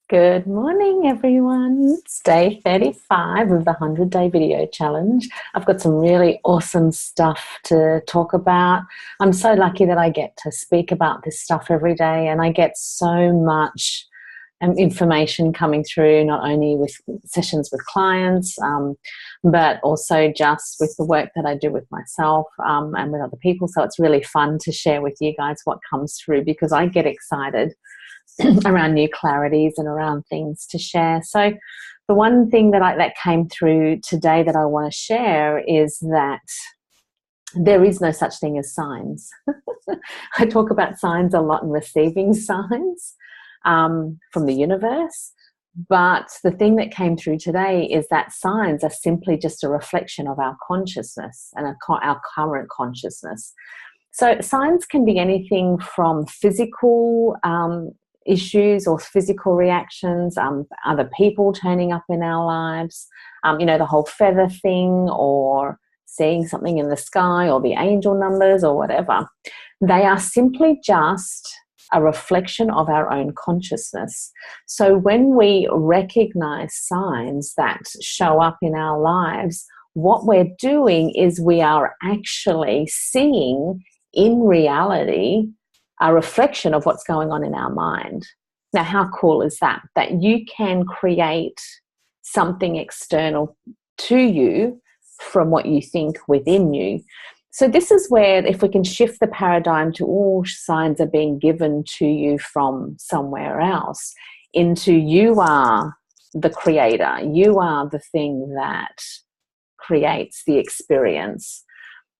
Good morning, everyone. It's day 35 of the 100-day video challenge. I've got some really awesome stuff to talk about. I'm so lucky that I get to speak about this stuff every day, and I get so much information coming through, not only with sessions with clients, but also just with the work that I do with myself and with other people. So it's really fun to share with you guys what comes through, because I get excited around new clarities and around things to share. So the one thing that came through today that I want to share is that there is no such thing as signs. I talk about signs a lot and receiving signs from the universe. But the thing that came through today is that signs are simply just a reflection of our consciousness and our current consciousness. So signs can be anything from physical issues or physical reactions, other people turning up in our lives, the whole feather thing, or seeing something in the sky, or the angel numbers, or whatever. They are simply just a reflection of our own consciousness. So when we recognize signs that show up in our lives, what we're doing is we are actually seeing in reality a reflection of what's going on in our mind. Now, how cool is that? That you can create something external to you from what you think within you. So this is where, if we can shift the paradigm to all signs are being given to you from somewhere else, into you are the creator, you are the thing that creates the experience.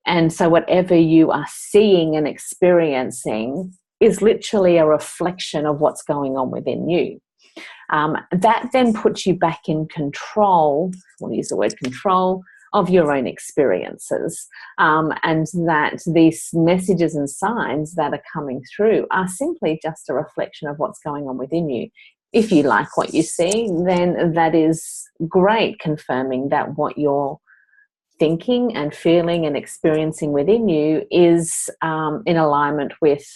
And so whatever you are seeing and experiencing is literally a reflection of what's going on within you. That then puts you back in control, we'll use the word control, of your own experiences. And that these messages and signs that are coming through are simply just a reflection of what's going on within you. If you like what you see, then that is great, confirming that what you're thinking and feeling and experiencing within you is in alignment with,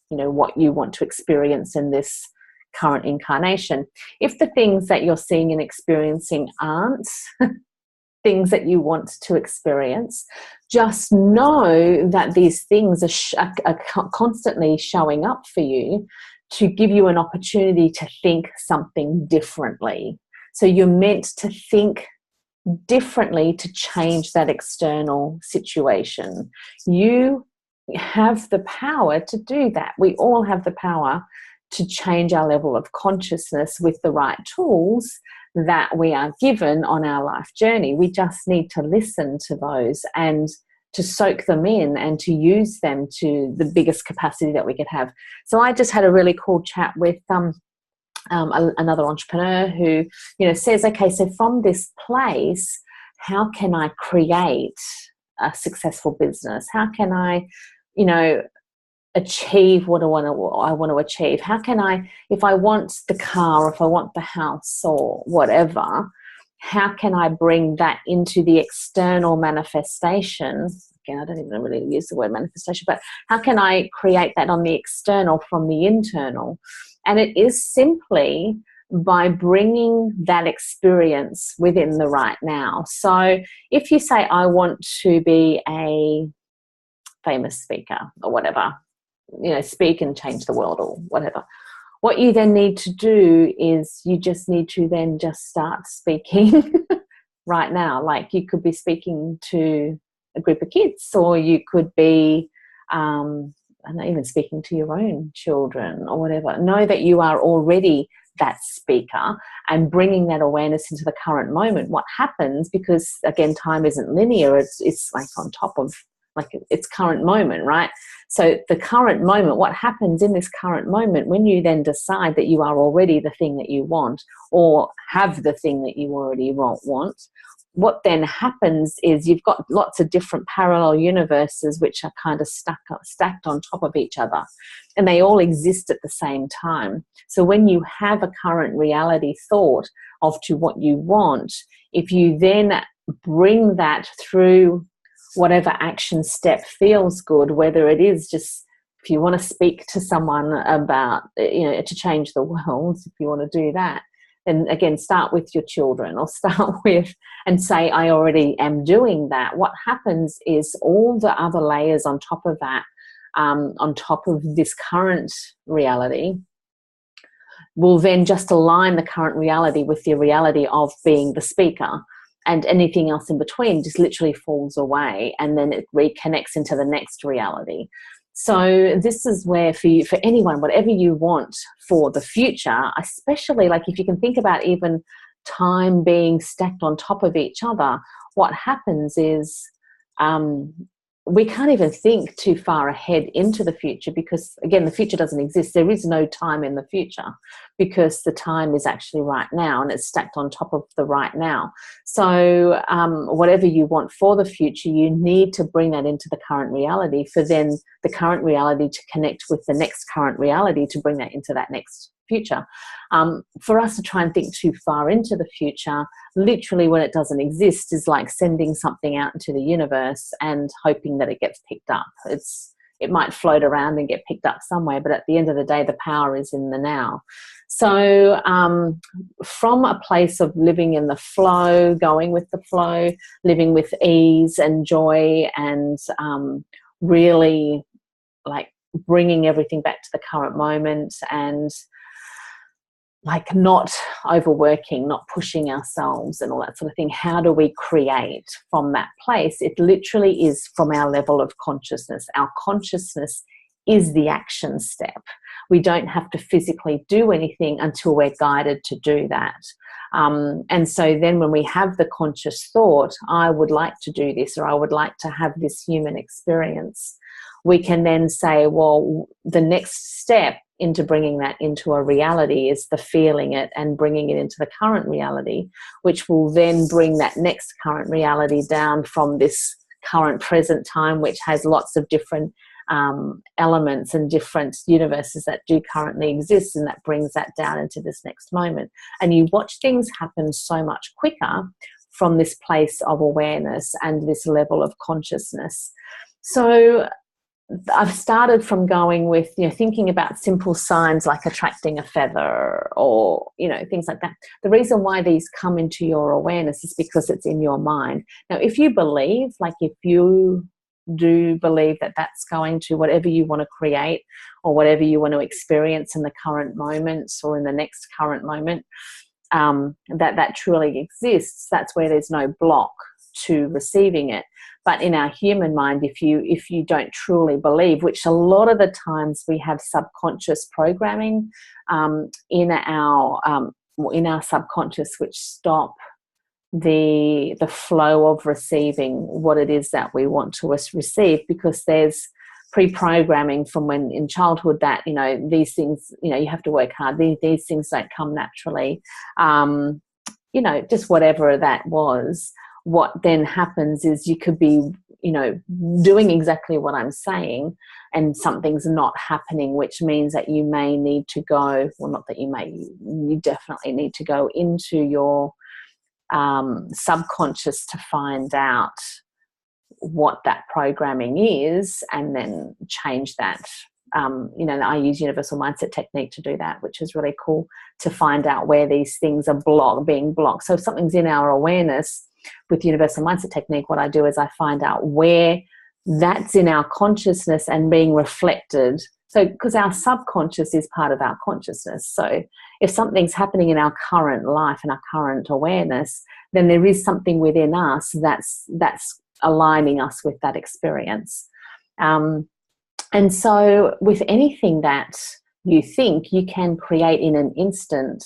what you want to experience in this current incarnation. If the things that you're seeing and experiencing aren't things that you want to experience, just know that these things are constantly showing up for you to give you an opportunity to think something differently. So you're meant to think differently to change that external situation. You have the power to do that. We all have the power to change our level of consciousness with the right tools that we are given on our life journey. We just need to listen to those and to soak them in and to use them to the biggest capacity that we could have. So I just had a really cool chat with another entrepreneur who, says, okay, so from this place, how can I create a successful business? How can I, achieve what I want to achieve? How can I, if I want the car, if I want the house or whatever, how can I bring that into the external manifestation? Again, I don't even really use the word manifestation, but how can I create that on the external from the internal? And it is simply by bringing that experience within the right now. So if you say, I want to be a famous speaker or whatever, speak and change the world or whatever, what you then need to do is you just need to then just start speaking right now. Like, you could be speaking to a group of kids, or you could be even speaking to your own children or whatever. Know that you are already that speaker and bringing that awareness into the current moment. What happens, because again, time isn't linear, it's like on top of, like, it's current moment, right? So the current moment, what happens in this current moment, when you then decide that you are already the thing that you want, or have the thing that you already want, what then happens is you've got lots of different parallel universes which are kind of stacked on top of each other, and they all exist at the same time. So when you have a current reality thought of to what you want, if you then bring that through whatever action step feels good, whether it is just if you want to speak to someone about, to change the world, if you want to do that, then again, start with your children, or start with and say, I already am doing that. What happens is all the other layers on top of that, on top of this current reality, will then just align the current reality with the reality of being the speaker, and anything else in between just literally falls away, and then it reconnects into the next reality. So this is where for anyone, whatever you want for the future, especially like if you can think about even time being stacked on top of each other, what happens is we can't even think too far ahead into the future, because again, the future doesn't exist. There is no time in the future, because the time is actually right now, and it's stacked on top of the right now. So whatever you want for the future, you need to bring that into the current reality, for then the current reality to connect with the next current reality to bring that into that next future. For us to try and think too far into the future, literally when it doesn't exist, is like sending something out into the universe and hoping that it gets picked up. It might float around and get picked up somewhere, but at the end of the day, the power is in the now. So from a place of living in the flow, going with the flow, living with ease and joy, and really like bringing everything back to the current moment, and like not overworking, not pushing ourselves and all that sort of thing. How do we create from that place? It literally is from our level of consciousness. Our consciousness is the action step. We don't have to physically do anything until we're guided to do that. And so then when we have the conscious thought, I would like to do this, or I would like to have this human experience, we can then say, well, the next step into bringing that into a reality is the feeling it and bringing it into the current reality, which will then bring that next current reality down from this current present time, which has lots of different elements and different universes that do currently exist, and that brings that down into this next moment. And you watch things happen so much quicker from this place of awareness and this level of consciousness. So I've started from going with, thinking about simple signs like attracting a feather, or, things like that. The reason why these come into your awareness is because it's in your mind. Now, if you believe, like if you do believe that that's going to, whatever you want to create or whatever you want to experience in the current moment or in the next current moment, that truly exists, that's where there's no block to receiving it. But in our human mind, if you don't truly believe, which a lot of the times we have subconscious programming in our subconscious, which stop the flow of receiving what it is that we want to receive, because there's pre-programming from when in childhood that these things, you have to work hard, these things don't come naturally, just whatever that was. What then happens is you could be, doing exactly what I'm saying, and something's not happening, which means that you may need to go, well, not that you definitely need to go into your subconscious to find out what that programming is, and then change that. I use Universal Mindset Technique to do that, which is really cool, to find out where these things are being blocked. So if something's in our awareness, with Universal Mindset Technique, what I do is I find out where that's in our consciousness and being reflected. So because our subconscious is part of our consciousness. So if something's happening in our current life and our current awareness, then there is something within us that's aligning us with that experience. And so with anything that you think, you can create in an instant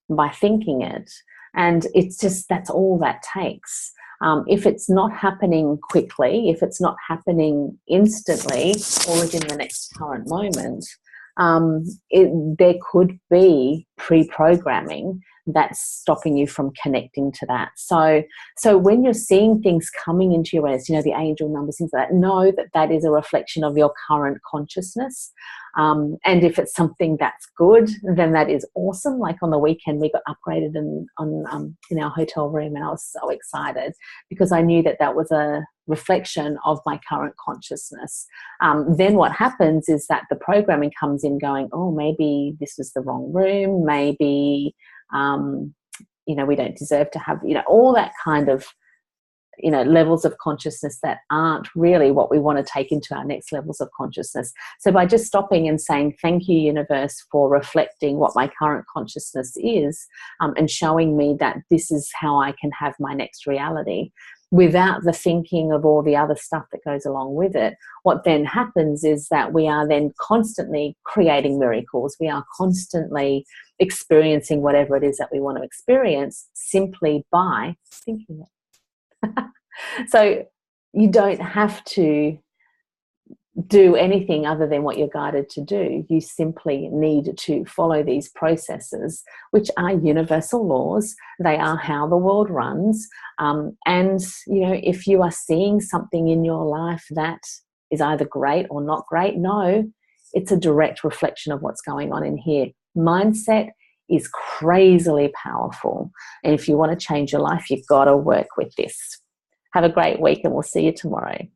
by thinking it. And it's just, that's all that takes. If it's not happening quickly, if it's not happening instantly or within the next current moment, there could be pre-programming that's stopping you from connecting to that. So when you're seeing things coming into your awareness, you know, the angel numbers, things like that, know that that is a reflection of your current consciousness. And if it's something that's good, then that is awesome. Like on the weekend, we got upgraded in our hotel room, and I was so excited because I knew that that was a reflection of my current consciousness. Then what happens is that the programming comes in going, oh, maybe this was the wrong room, maybe you know, we don't deserve to have, you know, all that kind of, you know, levels of consciousness that aren't really what we want to take into our next levels of consciousness. So by just stopping and saying, thank you, universe, for reflecting what my current consciousness is, and showing me that this is how I can have my next reality, without the thinking of all the other stuff that goes along with it, what then happens is that we are then constantly creating miracles. We are constantly experiencing whatever it is that we want to experience simply by thinking it. So you don't have to do anything other than what you're guided to do. You simply need to follow these processes, which are universal laws. They are how the world runs. And, you know, if you are seeing something in your life that is either great or not great, no, it's a direct reflection of what's going on in here. Mindset is crazily powerful. And if you want to change your life, you've got to work with this. Have a great week, and we'll see you tomorrow.